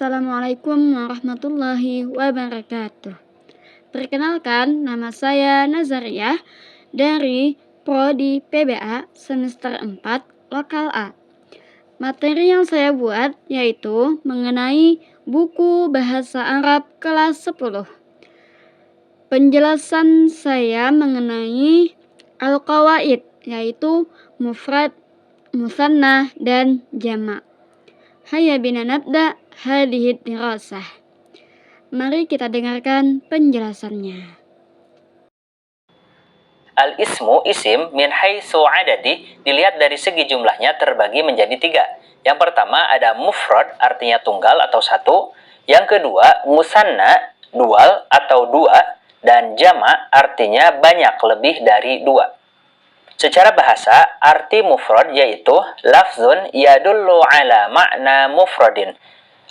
Assalamualaikum warahmatullahi wabarakatuh. Perkenalkan, nama saya Nazariah dari Prodi PBA semester 4 Lokal A. Materi yang saya buat yaitu mengenai buku bahasa Arab kelas 10. Penjelasan saya mengenai al-qawaid yaitu mufrad, musanna, dan jamak. Hayya bina nabda hadhihi dirasah. Mari kita dengarkan penjelasannya. Al-ismu, isim, min haitsu adadi, dilihat dari segi jumlahnya terbagi menjadi 3. Yang pertama ada mufrad, artinya tunggal atau satu. Yang kedua, musanna, dual atau dua. Dan jamak, artinya banyak, lebih dari 2. Secara bahasa, arti mufrad yaitu lafzun yadullu ala makna mufradin.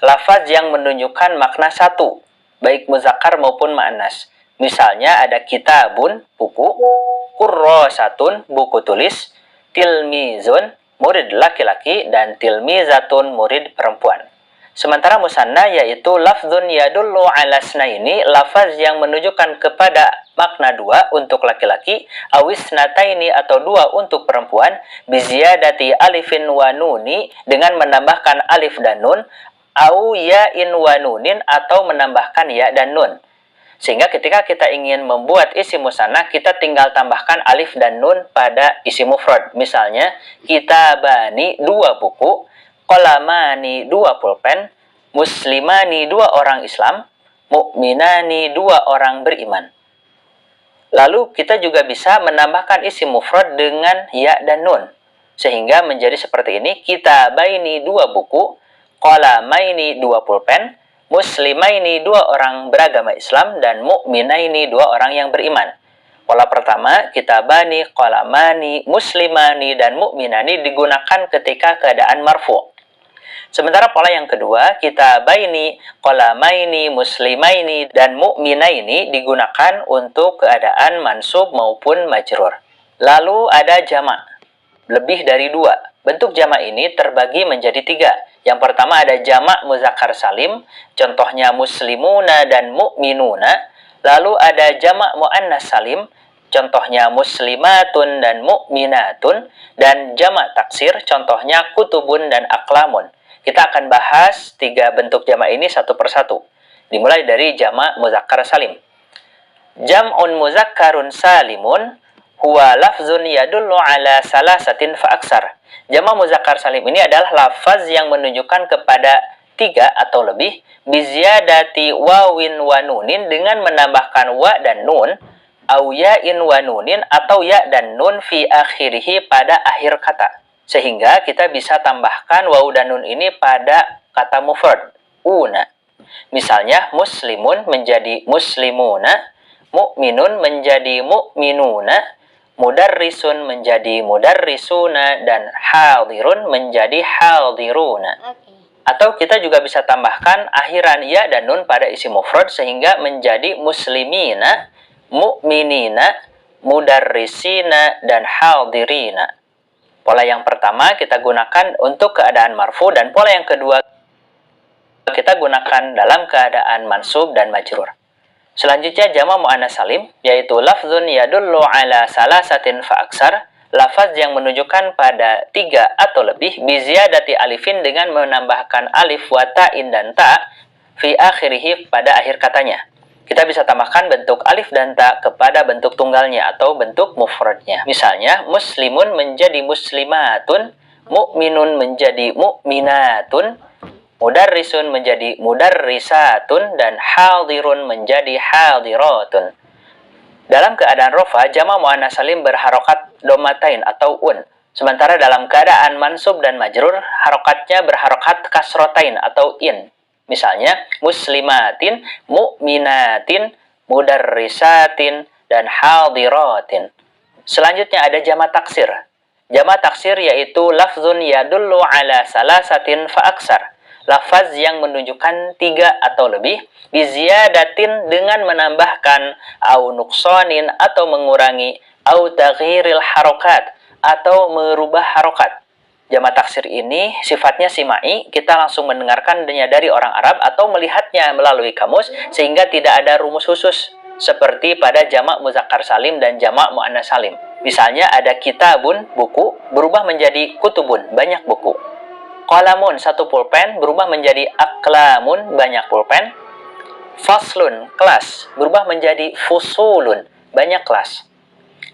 Lafaz yang menunjukkan makna satu, baik muzakkar maupun muannas. Misalnya ada kitabun, buku, kurrosatun, buku tulis, tilmizun, murid laki-laki, dan tilmizatun, murid perempuan. Sementara musanna yaitu lafzun yadullu ala snaini, lafaz yang menunjukkan kepada makna 2 untuk laki-laki, awis nataini atau 2 untuk perempuan, biziyadati alifin wa nuni, dengan menambahkan alif dan nun, au ya'in wa nunin, atau menambahkan ya dan nun. Sehingga ketika kita ingin membuat isim musanna, kita tinggal tambahkan alif dan nun pada isim mufrad. Misalnya, kitabani 2 buku, qalamani 2 pulpen, muslimani 2 orang Islam, mu'minani 2 orang beriman. Lalu kita juga bisa menambahkan isim mufrad dengan ya dan nun. Sehingga menjadi seperti ini, kitabaini 2 buku, qalamaini 2 pulpen, muslimaini 2 orang beragama Islam, dan mu'minaini 2 orang yang beriman. Pola pertama, kitabani, qalamani, muslimani, dan mu'minani digunakan ketika keadaan marfu'. Sementara pola yang kedua, kitabaini, qalamaini, muslimaini, dan mu'minaini digunakan untuk keadaan mansub maupun majrur. Lalu ada jamak, lebih dari 2. Bentuk jamak ini terbagi menjadi 3. Yang pertama ada jamak muzakkar salim, contohnya muslimuna dan mu'minuna. Lalu ada jamak muannas salim, contohnya muslimatun dan mu'minatun. Dan jamak taksir, contohnya kutubun dan aklamun. Kita akan bahas 3 bentuk jamak ini satu persatu. Dimulai dari jamak muzakkar salim. Jam'un muzakkarun salimun huwa lafzun yadullu ala salasatin fa aksar. Jamak muzakkar salim ini adalah lafaz yang menunjukkan kepada 3 atau lebih, biziyadati wawin wa nunin, dengan menambahkan wa dan nun, au ya'in wa nunin, atau ya dan nun fi akhirihi, pada akhir kata. Sehingga kita bisa tambahkan waw dan nun ini pada kata mufrad, una. Misalnya, muslimun menjadi muslimuna, mu'minun menjadi mu'minuna, mudarrisun menjadi mudarrisuna, dan hadirun menjadi hadiruna. Atau kita juga bisa tambahkan akhiran ya dan nun pada isim mufrad sehingga menjadi muslimina, mu'minina, mudarrisina, dan hadirina. Pola yang pertama kita gunakan untuk keadaan marfu, dan pola yang kedua kita gunakan dalam keadaan mansub dan majrur. Selanjutnya jamak muannas salim, yaitu lafzun yadullu ala salasatin fa aksar, lafaz yang menunjukkan pada 3 atau lebih, biziyadati alifin, dengan menambahkan alif wa ta'in dan ta, fi akhirihi, pada akhir katanya. Kita bisa tambahkan bentuk alif dan ta kepada bentuk tunggalnya atau bentuk mufradnya. Misalnya, muslimun menjadi muslimatun, mu'minun menjadi mu'minatun, mudarrisun menjadi mudarrisatun, dan hadirun menjadi hadiratun. Dalam keadaan rofa, jamak muannas salim berharokat domatain atau un. Sementara dalam keadaan mansub dan majrur, harokatnya berharokat kasrotain atau in. Misalnya, muslimatin, mu'minatin, mudarrisatin, dan hadiratin. Selanjutnya ada jamak taksir. Jamak taksir yaitu lafzun yadullu ala salasatin fa aksar. Lafaz yang menunjukkan 3 atau lebih, biziyadatin, dengan menambahkan, au nuqsanin, atau mengurangi, au taghyiril harokat, atau merubah harokat. Jamak taksir ini sifatnya simai, kita langsung mendengarkannya dari orang Arab atau melihatnya melalui kamus sehingga tidak ada rumus khusus seperti pada jamak muzakkar salim dan jamak muannas salim. Misalnya ada kitabun, buku, berubah menjadi kutubun, banyak buku. Qalamun, satu pulpen, berubah menjadi aklamun, banyak pulpen. Faslun, kelas, berubah menjadi fusulun, banyak kelas.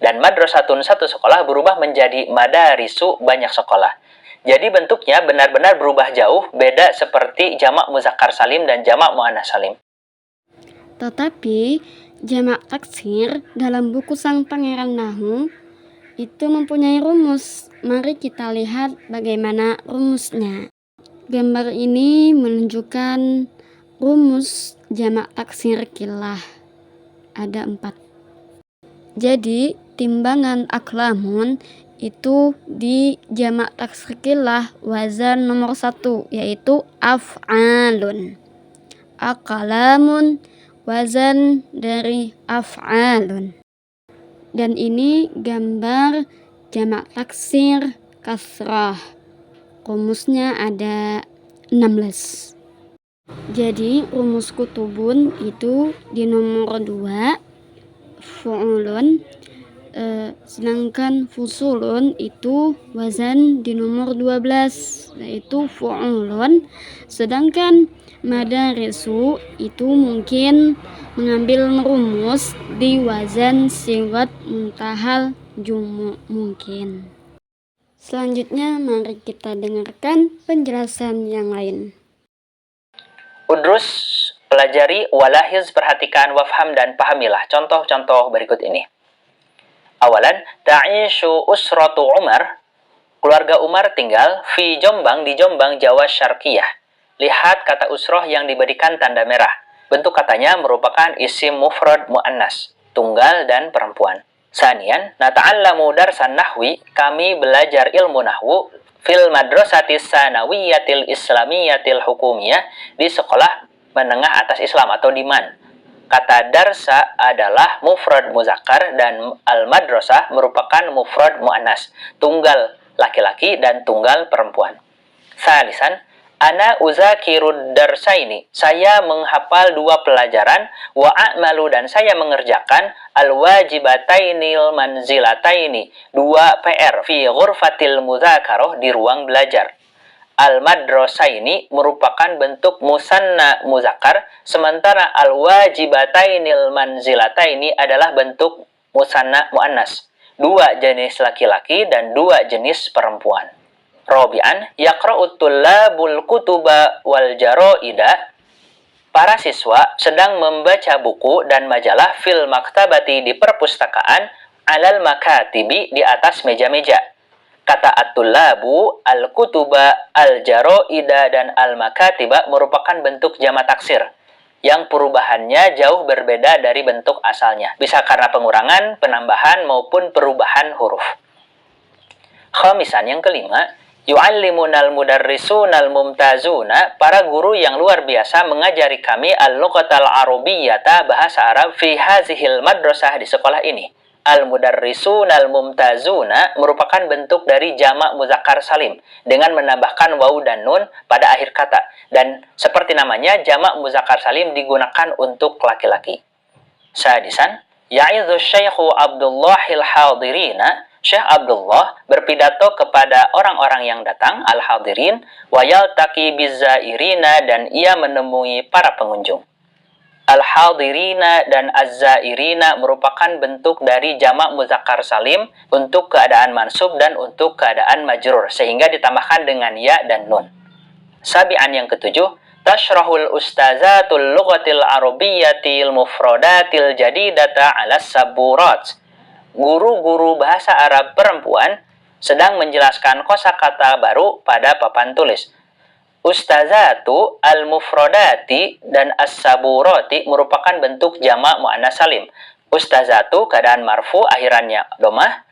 Dan madrasatun, satu sekolah, berubah menjadi madarisu, banyak sekolah. Jadi bentuknya benar-benar berubah jauh, beda seperti jamak muzakkar salim dan jamak muannas salim. Tetapi jamak taksir dalam buku Sang Pangeran Nahu itu mempunyai rumus. Mari kita lihat bagaimana rumusnya. Gambar ini menunjukkan rumus jamak taksir kilah. Ada 4. Jadi timbangan aklamun itu di jamak taksir kilah wazan nomor 1 yaitu af'alun. Aqlamun wazan dari af'alun. Dan ini gambar jamak taksir kasrah. Rumusnya ada 16. Jadi rumus kutubun itu di nomor 2 fu'ulun, sedangkan fusulun itu wazan di nomor 12 yaitu fu'ulun, sedangkan madarisu itu mungkin mengambil rumus di wazan sigat muntahal jumu mungkin. Selanjutnya mari kita dengarkan penjelasan yang lain. Udrus, pelajari, walahiz, perhatikan, wafham, dan pahamilah contoh-contoh berikut ini. Awalan, ta'ishu usratu Umar, keluarga Umar tinggal fi Jombang, di Jombang, Jawa Syarqiyah. Lihat kata usroh yang diberikan tanda merah. Bentuk katanya merupakan isim mufrad muannas, tunggal dan perempuan. Sanian, nata'allamu darsan nahwi, kami belajar ilmu nahwu fil madrasatis sanawiyatil islamiyatil hukumiyah, di sekolah menengah atas Islam atau di MAN. Kata darsa adalah mufrad muzakkar dan al-madrasah merupakan mufrad muannas, tunggal laki-laki dan tunggal perempuan. Salisan, ana uzakirud darsaini, saya menghafal 2 pelajaran, wa a'malu, dan saya mengerjakan al-wajibatainil manzilataini, 2 PR fi ghurfatil mudzakarah, di ruang belajar. Al-madrasaini merupakan bentuk musanna muzakkar, sementara al-wajibatainil manzilataini adalah bentuk musanna muannas, 2 jenis laki-laki dan 2 jenis perempuan. Robi'an, yaqra'ut tullabul kutuba wal jaroida, para siswa sedang membaca buku dan majalah fil maktabati, di perpustakaan, alal makatibi, di atas meja-meja. Kata at-tullabu, al-kutuba, al-jaroida, dan al-makatiba merupakan bentuk jamak taksir yang perubahannya jauh berbeda dari bentuk asalnya. Bisa karena pengurangan, penambahan, maupun perubahan huruf. Khamisan, yang kelima, yu'allimunal mudarrisunal mumtazuna, para guru yang luar biasa mengajari kami al-lughatal arabiyyata, bahasa Arab, fi hazihil madrasah, di sekolah ini. Al-mudarrisunal mumtazuna merupakan bentuk dari jamak muzakkar salim dengan menambahkan waw dan nun pada akhir kata, dan seperti namanya jamak muzakkar salim digunakan untuk laki-laki. Sadisan, ya'idhu Syekhu Abdullahil hadirina, Syekh Abdullah berpidato kepada orang-orang yang datang, al-hadirin, wa yaltaqi bizzairina, dan ia menemui para pengunjung. Al-hadirina dan az-zairina merupakan bentuk dari jamak muzakkar salim untuk keadaan mansub dan untuk keadaan majrur, sehingga ditambahkan dengan ya dan nun. Sabi'an, yang ketujuh, tashrahul ustazatul lughatil arabiyyatil mufradatil jadidata ala saburat. Guru-guru bahasa Arab perempuan sedang menjelaskan kosakata baru pada papan tulis. Ustazatu, al-mufradati, dan as-saburati merupakan bentuk jamak muannas salim. Ustazatu keadaan marfu, akhirannya domah.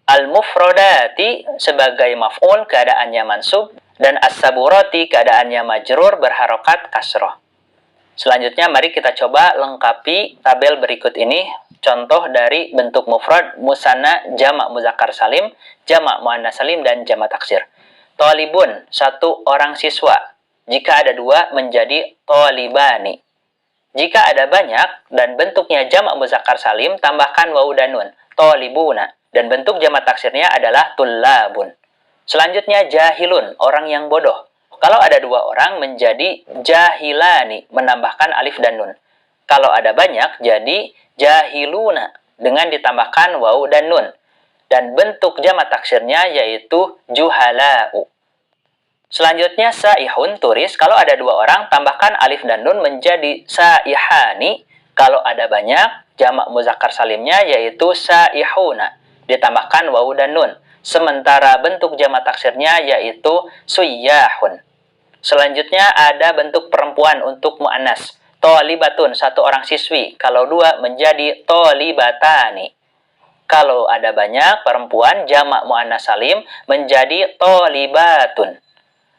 Al-mufradati sebagai maf'ul, keadaannya mansub. Dan as-saburati keadaannya majrur berharokat kasroh. Selanjutnya mari kita coba lengkapi tabel berikut ini. Contoh dari bentuk mufrad, musanna, jamak muzakkar salim, jamak muannas salim, dan jamak taksir. Tolibun, satu orang siswa. Jika ada dua, menjadi tolibani. Jika ada banyak dan bentuknya jamak muzakkar salim, tambahkan wawu dan nun. Tolibuna. Dan bentuk jamak taksirnya adalah tullabun. Selanjutnya jahilun, orang yang bodoh. Kalau ada dua orang menjadi jahilani, menambahkan alif dan nun. Kalau ada banyak jadi jahiluna dengan ditambahkan wawu dan nun. Dan bentuk jamak taksirnya yaitu juhala'u. Selanjutnya saihun, turis. Kalau ada dua orang, tambahkan alif dan nun menjadi saihani. Kalau ada banyak, jamak muzakkar salimnya yaitu saihuna. Ditambahkan wawu dan nun. Sementara bentuk jamak taksirnya yaitu suyyahun. Selanjutnya ada bentuk perempuan untuk mu'annas. Tolibatun, satu orang siswi. Kalau dua menjadi tolibatani. Kalau ada banyak perempuan, jamak mu'annas salim menjadi tolibatun.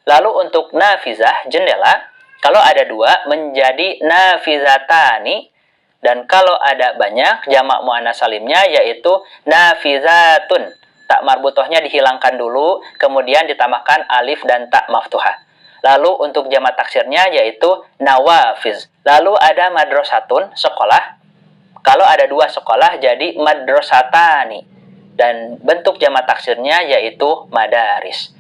Lalu untuk nafizah, jendela, kalau ada dua menjadi nafizatani. Dan kalau ada banyak, jamak mu'annas salimnya yaitu nafizatun. Tak marbutohnya dihilangkan dulu, kemudian ditambahkan alif dan tak maftuhah. Lalu untuk jamak taksirnya yaitu nawafiz. Lalu ada madrasatun, sekolah. Kalau ada dua sekolah jadi madrasatani. Dan bentuk jamak taksirnya yaitu madaris.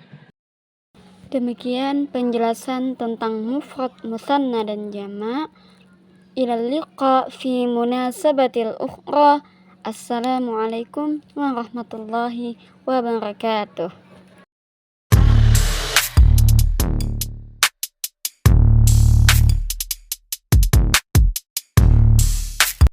Demikian penjelasan tentang mufrad, musanna dan jamak. Ilal liqa fi munasabatil ukhra. Assalamualaikum warahmatullahi wabarakatuh.